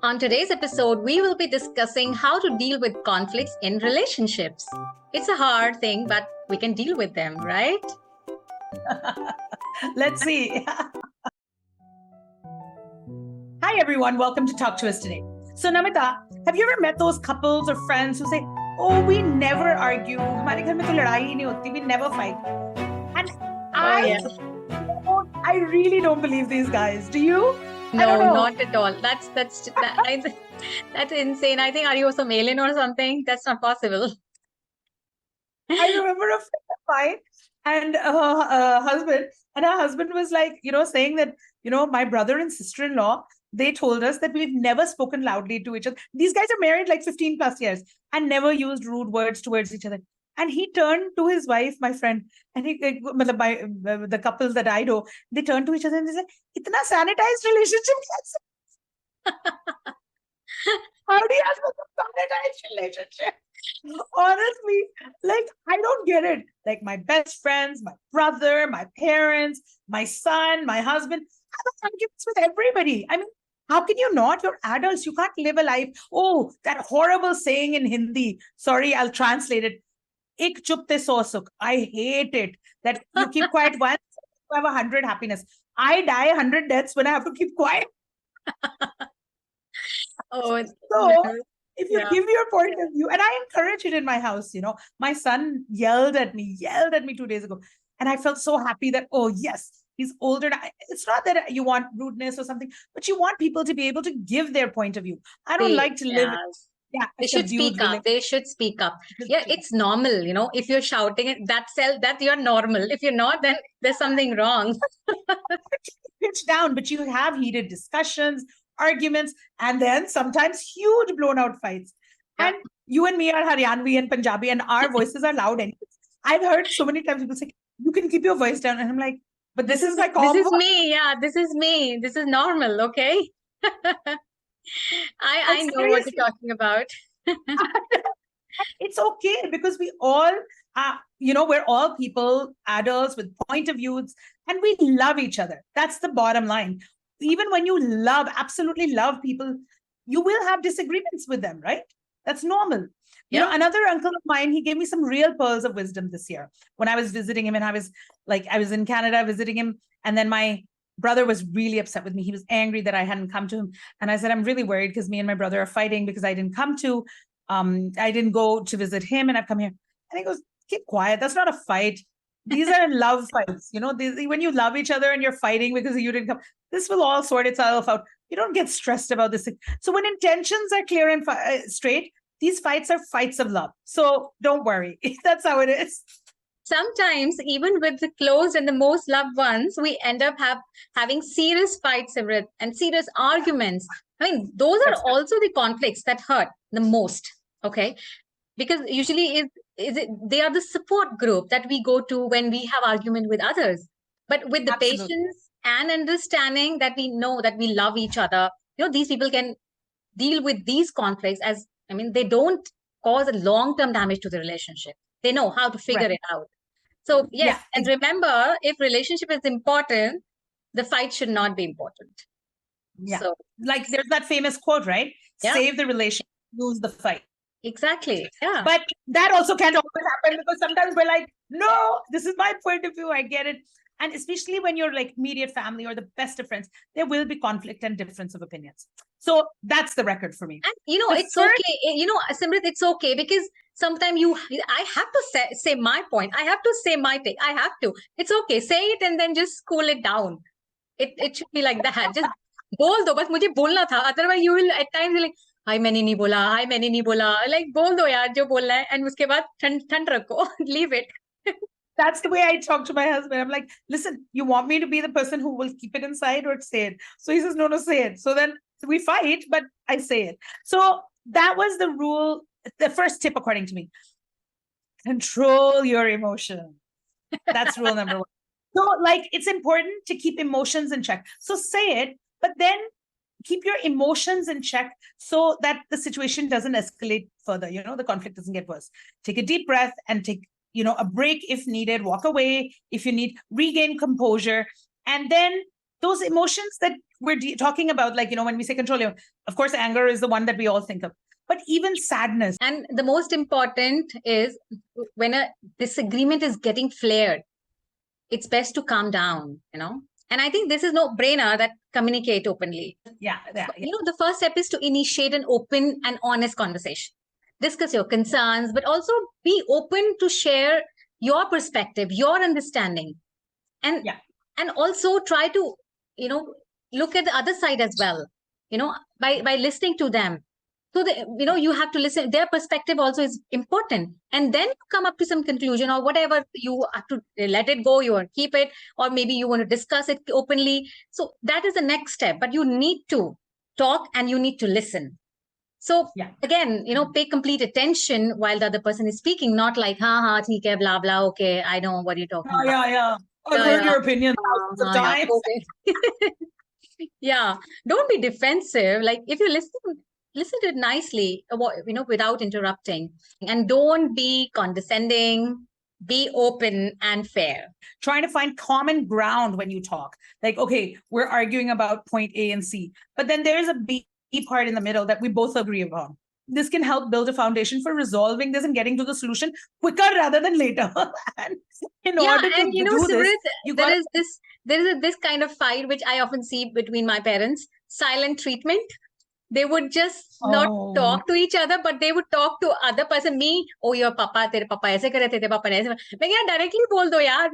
On today's episode, we will be discussing how to deal with conflicts in relationships. It's a hard thing, but we can deal with them, right? Let's see. Hi, everyone. Welcome to Talk to Us today. So, Namita, have you ever met those couples or friends who say, "Oh, we never argue. हमारे घर में तो लड़ाई ही नहीं होती. We never fight." And I really don't believe these guys. Do you? No, not at all. That's insane. I think, are you some alien or something? That's not possible. I remember a friend of mine and her husband was like, saying that, my brother and sister-in-law, they told us that we've never spoken loudly to each other. These guys are married like 15 plus years and never used rude words towards each other. And he turned to his wife, my friend, and the couples that I know, they turned to each other and they said, "Itna sanitized relationship." How do you have a sanitized relationship? Honestly, like, I don't get it. Like, my best friends, my brother, my parents, my son, my husband, I have arguments with everybody. I mean, how can you not? You're adults. You can't live a life. Oh, that horrible saying in Hindi. Sorry, I'll translate it. Ek chupte so sukh. I hate it. That you keep quiet once, you have 100 happiness. I die 100 deaths when I have to keep quiet. So if you give your point of view, and I encourage it in my house, my son yelled at me 2 days ago. And I felt so happy that, oh, yes, he's older. It's not that you want rudeness or something, but you want people to be able to give their point of view. I don't like to live. Yeah, they should speak up. They should speak up. Yeah, it's normal. If you're shouting it, that you're normal. If you're not, then there's something wrong. Pitch down, but you have heated discussions, arguments, and then sometimes huge blown out fights. Yeah. And you and me are Haryanvi and Punjabi, and our voices are loud anyways. I've heard so many times people say, "You can keep your voice down," and I'm like, "But this is my calm This is me. Yeah, this is me. This is normal. Okay." I know what you're talking about. It's okay because we all, we're all people, adults with point of views, and we love each other. That's the bottom line. Even when you absolutely love people, you will have disagreements with them, right? That's normal. Another uncle of mine, he gave me some real pearls of wisdom this year when I was visiting him, and I was in Canada visiting him, and then my brother was really upset with me. He was angry that I hadn't come to him. And I said, "I'm really worried because me and my brother are fighting because I didn't go to visit him and I've come here." And he goes, "Keep quiet. That's not a fight. These are love fights. When you love each other and you're fighting because you didn't come, this will all sort itself out. You don't get stressed about this thing." So when intentions are clear and straight, these fights are fights of love. So don't worry. That's how it is. Sometimes, even with the close and the most loved ones, we end up having serious fights and serious arguments. I mean, those are also the conflicts that hurt the most. Okay, because usually they are the support group that we go to when we have argument with others. But with the patience and understanding that we know that we love each other, these people can deal with these conflicts they don't cause a long-term damage to the relationship. They know how to figure it out. So yes, and remember, if relationship is important, the fight should not be important. Yeah. So, like, there's that famous quote, right? Yeah. Save the relationship, lose the fight. Exactly. Yeah. But that also can't always happen because sometimes we're like, "No, this is my point of view. I get it." And especially when you're like immediate family or the best of friends, there will be conflict and difference of opinions. So that's the record for me. And it's okay. Simrit, it's okay because sometimes I have to say my point. I have to say my take. I have to. It's okay. Say it and then just cool it down. It should be like that. Just बोल दो, बस मुझे बोलना था. Otherwise, you will at times be like, "हाय मैंने नहीं बोला, हाय मैंने नहीं बोला." Like बोल दो यार जो बोलना है, and उसके बाद ठंड रखो. Leave it. That's the way I talk to my husband. I'm like, "Listen, you want me to be the person who will keep it inside or say it?" So he says, "No, say it." So then we fight, but I say it. So that was the rule. The first tip, according to me, control your emotion. That's rule number one. So it's important to keep emotions in check. So say it, but then keep your emotions in check so that the situation doesn't escalate further. The conflict doesn't get worse. Take a deep breath and take, a break if needed, walk away if you need, regain composure, and then those emotions that we're talking about, like, when we say control, of course, anger is the one that we all think of, but even sadness. And the most important is when a disagreement is getting flared, it's best to calm down, And I think this is no brainer that communicate openly. Yeah. The first step is to initiate an open and honest conversation. Discuss your concerns, but also be open to share your perspective, your understanding. And also try to, look at the other side as well, by listening to them. So, you have to listen. Their perspective also is important. And then come up to some conclusion or whatever. You have to let it go, you want to keep it, or maybe you want to discuss it openly. So that is the next step. But you need to talk and you need to listen. So again, pay complete attention while the other person is speaking, not like, theek hai, blah, blah, okay, I know what you're talking about. Yeah. I've heard your opinion thousands of times. Okay. Yeah. Don't be defensive. Like if you listen to it nicely, without interrupting, and don't be condescending, be open and fair. Trying to find common ground when you talk. Like, okay, we're arguing about point A and C, but then there's a B part in the middle that we both agree upon. This can help build a foundation for resolving this and getting to the solution quicker rather than later. And in order to do this, there is this kind of fight which I often see between my parents. Silent treatment. They would just not talk to each other, but they would talk to other person. Me, oh, your papa, tere papa aise kare the, tere papa aise. Main directly bol do yaar,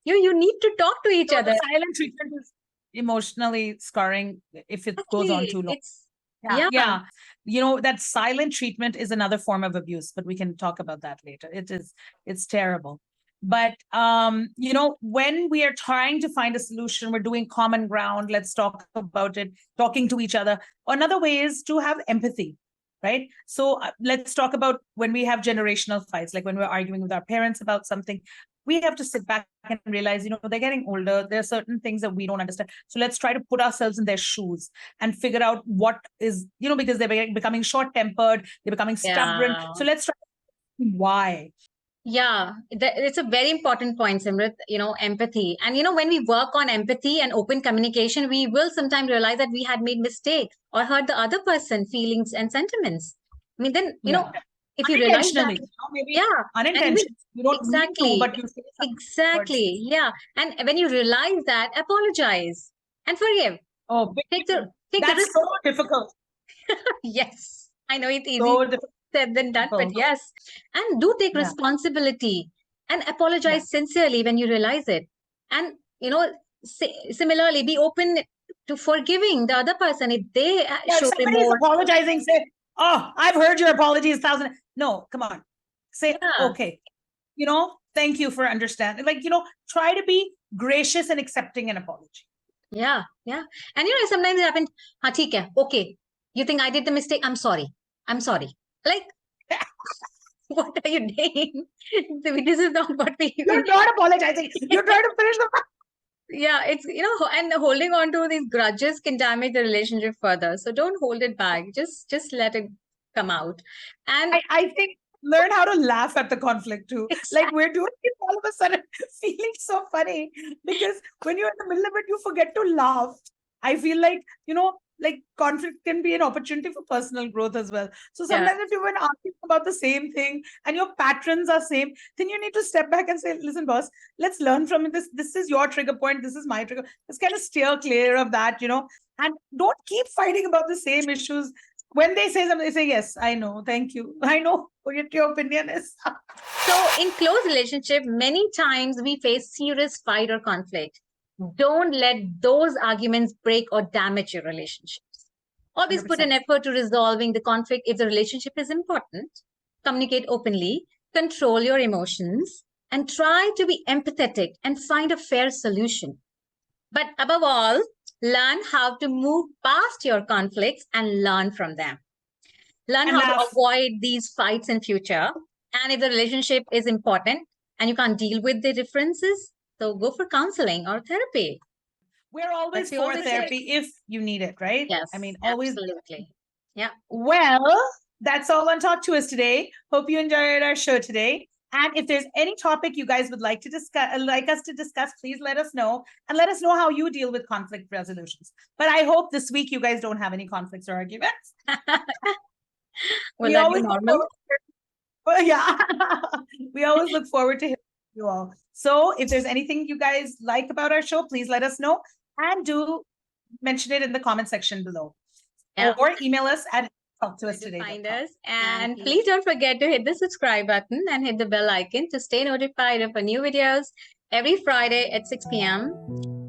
you need to talk to each other. Silent treatment is emotionally scarring if it goes on too long. Yeah. That silent treatment is another form of abuse, but we can talk about that later. It's terrible. But, when we are trying to find a solution, we're doing common ground. Let's talk about it, talking to each other. Another way is to have empathy, right? So let's talk about when we have generational fights, like when we're arguing with our parents about something, we have to sit back and realize, they're getting older. There are certain things that we don't understand. So let's try to put ourselves in their shoes and figure out what is, because they're becoming short-tempered, they're becoming stubborn. So let's try why. Yeah, it's a very important point, Simrit, empathy. And, when we work on empathy and open communication, we will sometimes realize that we had made mistakes or hurt the other person's feelings and sentiments. I mean, then, if you realize that, unintentionally, you don't exactly, mean to, but you say exactly, yeah. And when you realize that, apologize and forgive. That's so difficult. Yes, I know it's easy said than done, but yes, and do take responsibility and apologize sincerely when you realize it. And similarly, be open to forgiving the other person if they show remorse. Apologizing, say, "Oh, I've heard your apologies 1,000." No, come on, say, "Okay, thank you for understanding." Like, try to be gracious and accepting an apology. Yeah. And sometimes it happens. Theek hai, okay. You think I did the mistake? I'm sorry. Like, what are you doing? This is not what we... You're not apologizing. You're trying to finish the... Yeah, it's, and holding on to these grudges can damage the relationship further. So don't hold it back. Just let it come out. And I think learn how to laugh at the conflict too. Exactly. Like we're doing it all of a sudden feeling so funny because when you're in the middle of it, you forget to laugh. I feel like, like conflict can be an opportunity for personal growth as well. So sometimes if you've been asking about the same thing and your patterns are same, then you need to step back and say, listen, boss, let's learn from it. This is your trigger point. This is my trigger. Let's kind of steer clear of that, and don't keep fighting about the same issues. When they say something, they say, yes, I know. Thank you. I know what your opinion is. So in close relationship, many times we face serious fight or conflict. Don't let those arguments break or damage your relationships. Always 100%. Put an effort to resolving the conflict if the relationship is important. Communicate openly, control your emotions, and try to be empathetic and find a fair solution. But above all, learn how to move past your conflicts and learn from them. Learn how to avoid these fights in future. And if the relationship is important and you can't deal with the differences, so go for counseling or therapy. We're always for therapy if you need it, right? Yes. I mean, always. Absolutely. Yeah. Well, that's all on Talk to Us today. Hope you enjoyed our show today. And if there's any topic you guys would like to discuss, please let us know, and let us know how you deal with conflict resolutions. But I hope this week you guys don't have any conflicts or arguments. Will that be normal? Yeah, we always look forward to hearing you all. So if there's anything you guys like about our show, please let us know, and do mention it in the comment section below. Yeah. Or email us at talktoustoday.com. Find us, and please don't forget to hit the subscribe button and hit the bell icon to stay notified of our new videos every Friday at 6 p.m.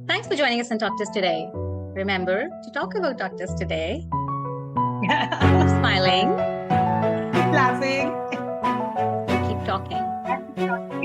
Thanks for joining us on Talk to Us Today. Remember to talk about Talk to Us Today. Keep smiling. Keep laughing. Keep talking.